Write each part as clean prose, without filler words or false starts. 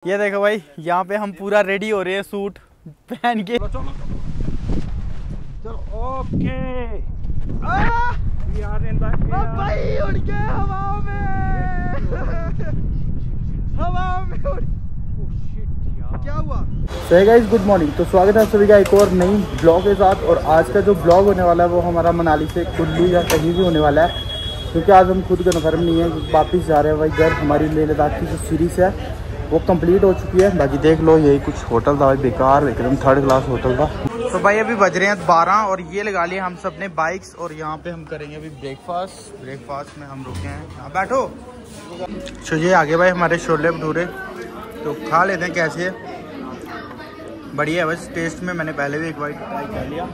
ये देखो भाई, यहाँ पे हम पूरा रेडी हो रहे हैं सूट पहन के। चलो ओके भाई उड़ के हवा में उड़। क्या हुआ? सही गाइस, गुड मॉर्निंग। तो स्वागत है सभी का एक और नई ब्लॉग के साथ। और आज का जो ब्लॉग होने वाला है वो हमारा मनाली से कुल्लू या कहीं भी होने वाला है, क्योंकि आज हम खुद कन्फर्म नहीं है। वापस जा रहे हैं भाई घर। हमारी लेह लद्दाख की जो सीरीज़ है वो कंप्लीट हो चुकी है। बाकी देख लो, यही कुछ होटल था बेकार, एकदम थर्ड क्लास होटल था। तो भाई अभी बज रहे हैं 12 और ये लगा लिए हम सब ने बाइक्स। और यहाँ पे हम करेंगे अभी ब्रेकफास्ट में हम रुके हैं। यहाँ बैठो। चलिए आगे भाई हमारे छोले भटूरे तो खा लेते हैं। कैसे है? बढ़िया है बस टेस्ट में। मैंने पहले भी एक बार ट्राई कर लिया।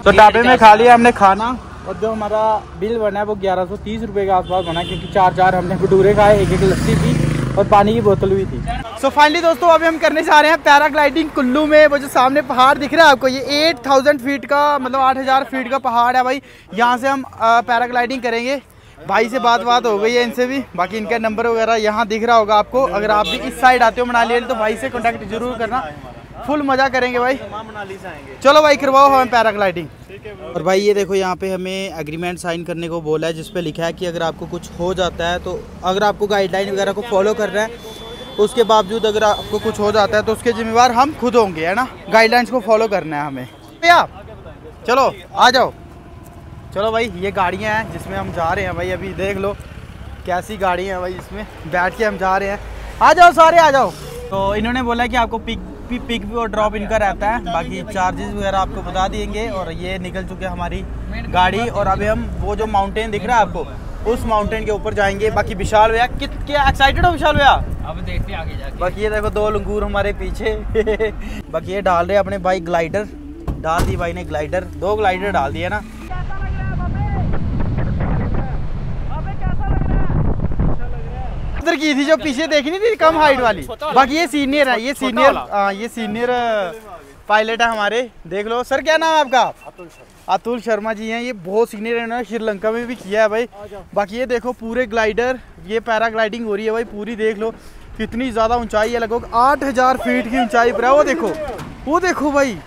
तो ढाबे में खा लिया हमने खाना, और जो हमारा बिल बना है वो 1130 रुपये के आसपास बना, क्योंकि चार हमने भटूरे खाए, एक लस्सी थी और पानी की बोतल भी थी। सो फाइनली दोस्तों अभी हम करने जा रहे हैं पैराग्लाइडिंग कुल्लू में। वो जो सामने पहाड़ दिख रहा है आपको, ये 8000 फीट का मतलब 8000 फीट का पहाड़ है भाई। यहाँ से हम पैराग्लाइडिंग करेंगे। भाई से बात हो गई है इनसे भी। बाकी इनका नंबर वगैरह यहाँ दिख रहा होगा आपको। अगर आप भी इस साइड आते हो मनाली वाली तो भाई से कॉन्टैक्ट जरूर करना। फुल मजा करेंगे भाई। मनाली से आएंगे। चलो भाई करवाओ हमें पैराग्लाइडिंग। और भाई ये देखो, यहाँ पे हमें एग्रीमेंट साइन करने को बोला है, जिसपे लिखा है कि अगर आपको कुछ हो जाता है तो अगर आपको गाइडलाइन वगैरह को फॉलो करना है, उसके बावजूद अगर आपको कुछ हो जाता है तो उसके जिम्मेवार हम खुद होंगे, है ना। गाइडलाइंस को फॉलो करना है हमें। भैया चलो आ जाओ। चलो भाई ये गाड़ियाँ हैं जिसमें हम जा रहे हैं भाई। अभी देख लो कैसी गाड़ी है भाई, इसमें बैठ के हम जा रहे हैं। आ जाओ सारे आ जाओ। तो इन्होंने बोला कि आपको पिक और ड्रॉप इनका रहता है। बाकी चार्जेस वगैरह आपको बता देंगे। और ये निकल चुके हैं हमारी गाड़ी। और अभी हम वो जो माउंटेन दिख रहा है आपको, उस माउंटेन के ऊपर जाएंगे। बाकी विशाल भैया क्या एक्साइटेड हो विशाल भैया? अब देखते हैं आगे जाके। बाकी ये देखो 2 लंगूर हमारे पीछे बाकी ये डाल रहे अपने भाई ग्लाइडर। डाल दी भाई ने ग्लाइडर, 2 ग्लाइडर डाल दिए ना। उधर की थी जो पीछे देखी नहीं थी, कम हाइट वाली। बाकी ये सीनियर है, ये सीनियर पायलट है हमारे। देख लो सर, क्या नाम है आपका? अतुल शर्मा जी हैं। ये बहुत सीनियर है, उन्होंने श्रीलंका में भी किया है भाई। बाकी ये देखो पूरे ग्लाइडर, ये पैराग्लाइडिंग हो रही है भाई पूरी। देख लो कितनी ज्यादा ऊंचाई है, लगभग 8000 फीट की ऊंचाई पर है। वो देखो भाई,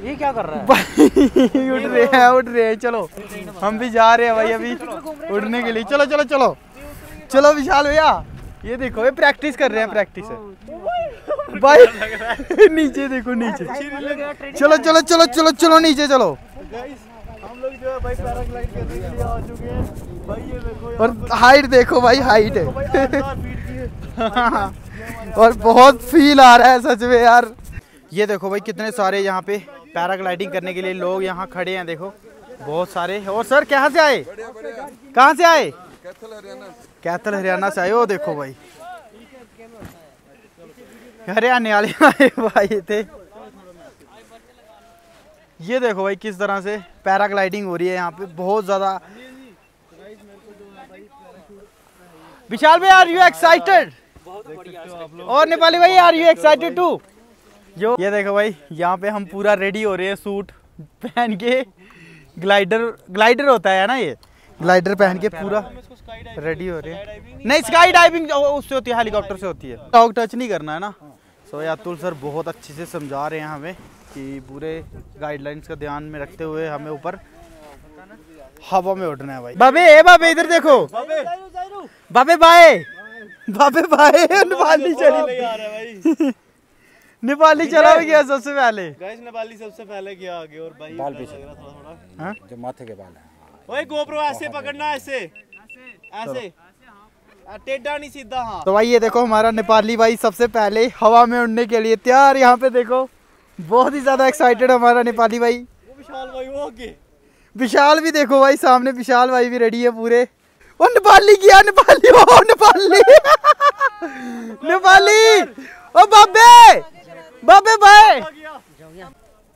ये क्या कर रहा है भाई? उड़ रहे हैं। चलो हम भी जा रहे हैं भाई अभी उड़ने के लिए। चलो विशाल भैया, ये देखो ये प्रैक्टिस कर रहे हैं। प्रैक्टिस है भाई नीचे देखो नीचे। चलो नीचे चलो। हम लोग जो है भाई पैराग्लाइड करने के लिए आ चुके हैं भाई। ये देखो और हाइट देखो भाई, हाइट है और बहुत फील आ रहा है सच में यार। ये देखो भाई कितने सारे यहाँ पे पैराग्लाइडिंग करने के लिए लोग यहाँ खड़े हैं। देखो बहुत सारे। और सर कहाँ से आए? कहाँ से आए? कैथल हरियाणा से आए हो। देखो भाई हरियाणा वाले आए भाई थे। ये देखो भाई किस तरह से पैराग्लाइडिंग हो रही है यहाँ पे, बहुत ज्यादा। विशाल भाई आर यू एक्साइटेड? और नेपाली भाई आर यू एक्साइटेड टू? ये देखो भाई यहाँ पे हम पूरा रेडी हो रहे हैं सूट पहन के। ग्लाइडर होता है ना, ये ग्लाइडर पहन के पूरा रेडी हो रहे हैं। नहीं स्काई डाइविंग उससे होती है, हेलीकॉप्टर से होती है। डॉग टच नहीं करना है ना। सो अतुल सर बहुत अच्छे से समझा रहे हैं हमें कि पूरे गाइडलाइंस का ध्यान में रखते हुए हमें ऊपर हवा में उड़ना है भाई। बाबे इधर देखो। बाबे बाय नेपाली चली। नेपाली चला भी गया सबसे पहले। नेपाली सबसे पहले गया आगे। और भाई बाल पीछे थोड़ा जो माथे के बाल है। ओए गोप्रो ऐसे पकड़ना, ऐसे टेढ़ा नहीं सीधा। हाँ तो भाई ये देखो हमारा नेपाली भाई सबसे पहले हवा में उड़ने के लिए तैयार। यहाँ पे देखो बहुत ही ज्यादा एक्साइटेड हमारा नेपाली भाई। वो विशाल भाई वो आगे। विशाल भी देखो भाई सामने, विशाल भाई भी रेडी है पूरे। वो नेपाली गया, नेपाली ओ बाबे भाई।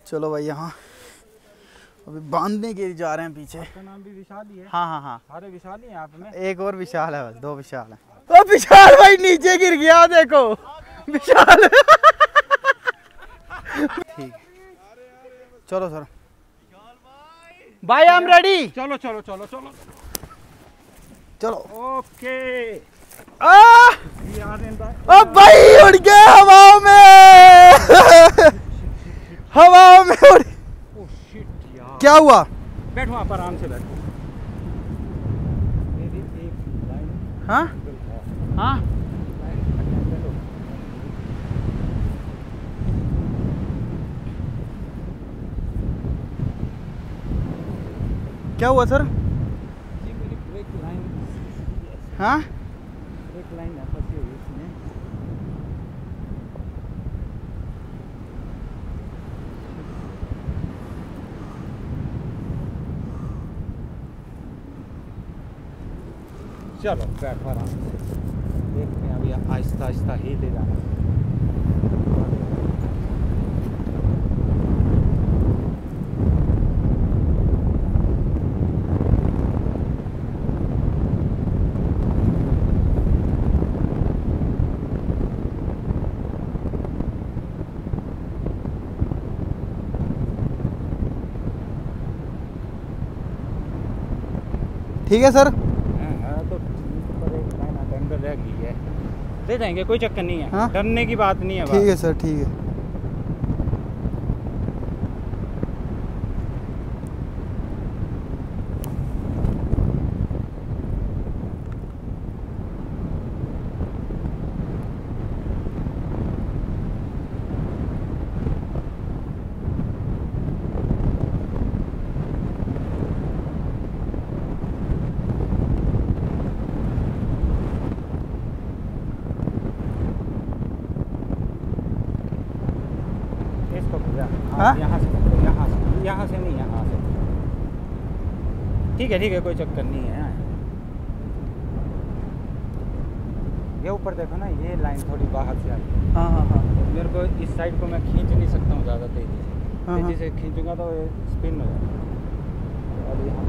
चलो भाई यहाँ अभी बांधने के लिए जा रहे हैं पीछे। आपका नाम भी विशाल ही है? हाँ। अरे विशाल ही है आप में? एक और विशाल है, बस 2 विशाल है। ओ विशाल भाई नीचे गिर गया देखो विशाल। ठीक चलो सर भाई आई एम रेडी। चलो ओके। ओ भाई उड़ गए हवाओं में। हवाओं में उड़। क्या हुआ? बैठो आप आराम से बैठो। हाँ हाँ क्या हुआ सर? जी मेरी ब्रेक लाइन, हाँ ब्रेक लाइन फंसी हुई इसमें। चलो बैठो आराम से, देखते हैं अभी आहिस्ता आहिस्ता ही ले जाना। ठीक है सर। तो पर एक लाइन अंदर रह गई है, ले जाएंगे, कोई चक्कर नहीं है। हाँ? डरने की बात नहीं है। ठीक है सर, ठीक है। हाँ? यहाँ से नहीं, यहाँ से। ठीक है, कोई चक्कर नहीं है। ये ऊपर देखो ना, ये लाइन थोड़ी बाहर से आ रही है। हाँ हाँ हाँ। मेरे को इस साइड को मैं खींच नहीं सकता हूँ ज़्यादा तेज़ी से। हाँ, तेज़ी से खींचूंगा तो ये स्पिन हो जाएगा। और यहाँ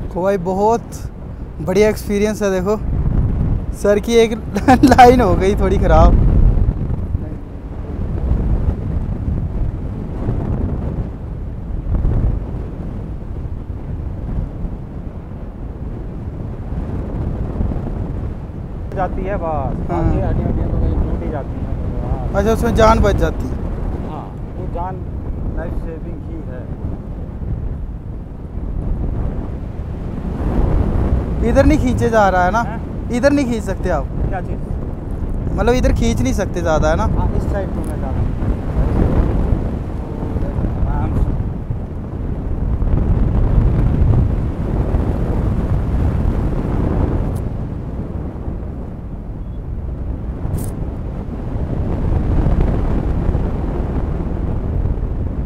तो भाई बहुत बढ़िया एक्सपीरियंस है। देखो सर की एक लाइन हो गई थोड़ी ख़राब। जाती है बस। हाँ। ये हड्डियाँ तो कहीं टूट ही जाती हैं। अच्छा, उसमें जान बच जाती है। हाँ, वो जान लाइफ सेविंग ही है। इधर नहीं खींचे जा रहा है ना? है? इधर नहीं खींच सकते आप? क्या चीज़? मतलब इधर खींच नहीं सकते ज़्यादा, है ना? हाँ, इस साइड को मैं जा रहा हूँ। आराम से।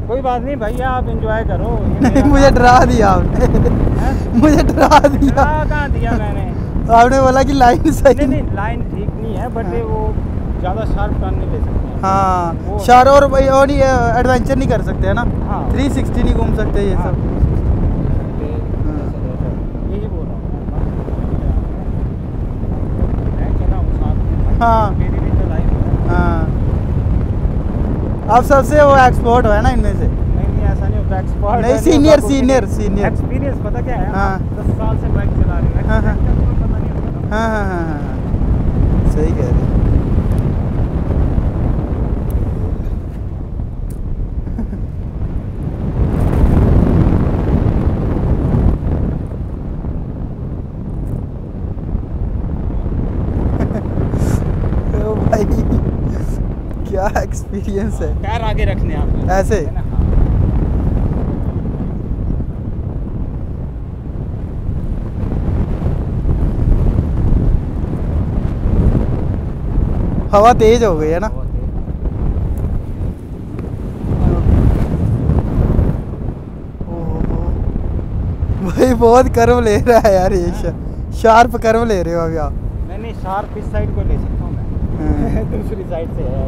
कोई बात नहीं भैया, आप एंजॉय करो। नहीं, मुझे डरा दिया आपने। मुझे डरा दिया। कहाँ दिया मैंने? आपने बोला कि लाइन सही नहीं, लाइन ठीक नहीं है, बट हाँ। वो ज़्यादा शार्प टर्न नहीं ले सकते। हाँ, शार और नहीं एडवेंचर नहीं कर सकते, है ना? हाँ, 360 नहीं घूम सकते ये हाँ, सब। यही बोल रहा हूँ। हाँ। मेरी भी तो लाइफ है। हाँ, आप सबसे वो एक्सपर्ट हो, है ना इनमें से? नहीं, ऐसा नहीं होता। एक्सपर्ट नहीं, सीनियर। एक्सपीरियंस पता क्या है? हाँ। 10 साल से बाइक चला रहे हैं। हाँ, हाँ। पता नहीं होता। हाँ, सही कह रहे हैं। ओ भाई, क्या एक्सपीरियंस है। पैर आगे रखने आप ऐसे? है ना? हवा तेज हो गई है ना? ओहो, भाई बहुत कर्व ले रहा है यार ये। शार्प कर्व ले रहे हो अभी आप। नहीं, शार्प इस साइड को ले सकता हूँ मैं। दूसरी साइड से है।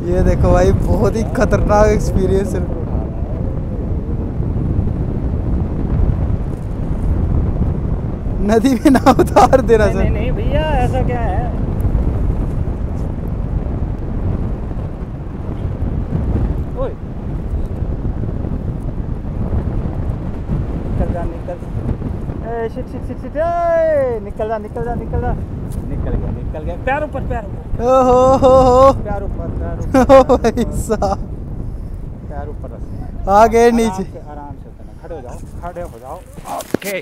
ये देखो भाई, बहुत ही खतरनाक एक्सपीरियंस है। नदी में ना उतार देना सर। नहीं नहीं भैया, ऐसा क्या है। ओए निकल जा, निकल। शिट शिट शिट शिट, निकल जा निकल जा निकल जा। निकल गया। पैर ऊपर, पैर ऊपर। ओहो पैर ऊपर, पैर ऊपर। भाई साहब, पैर ऊपर आ गए नीचे। आराम से उतरना। खड़े हो जाओ, खड़े हो जाओ। ओके।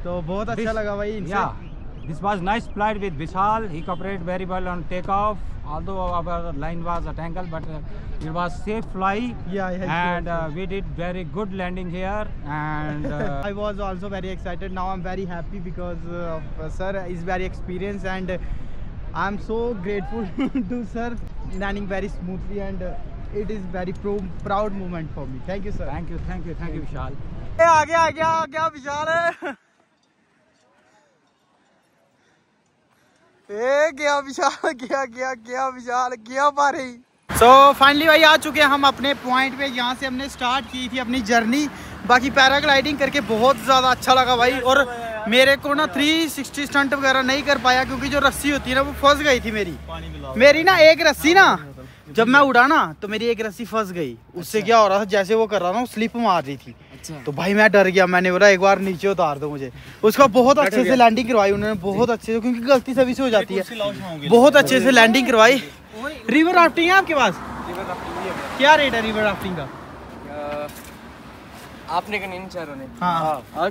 तो बहुत अच्छा लगा भाई इनसे। This was nice flight with Vishal. He cooperated very well on takeoff. Although our line was at angle, but it was safe fly. Yeah, and we did very good landing here. And I was also very excited. Now I'm very happy because sir is very experienced, and I'm so grateful to sir landing very smoothly, and it is very proud moment for me. Thank you sir. thank you, Vishal. आ गया विशाल है। गया विशाल, गया विशाल, गया मारे। So finally भाई आ चुके हैं हम अपने पॉइंट पे। यहाँ से हमने स्टार्ट की थी अपनी जर्नी। बाकी पैराग्लाइडिंग करके बहुत ज़्यादा अच्छा लगा भाई। और मेरे को ना 360 स्टंट वगैरह नहीं कर पाया, क्योंकि जो रस्सी होती है ना वो फंस गई थी मेरी ना एक रस्सी ना, जब मैं उड़ा ना तो मेरी एक रस्सी फंस गई। उससे क्या हो रहा था, जैसे वो कर रहा था वो स्लिप मार रही थी। तो भाई मैं डर गया। मैंने बोला एक बार नीचे उतार दो मुझे। उसका बहुत अच्छे से लैंडिंग करवाई उन्होंने, बहुत अच्छे से, क्योंकि गलती सभी से हो जाती है। बहुत अच्छे से लैंडिंग करवाई। रिवर राफ्टिंग है आपके पास? क्या रेट है रिवर राफ्टिंग का? आपने का नहीं, चारों ने। हाँ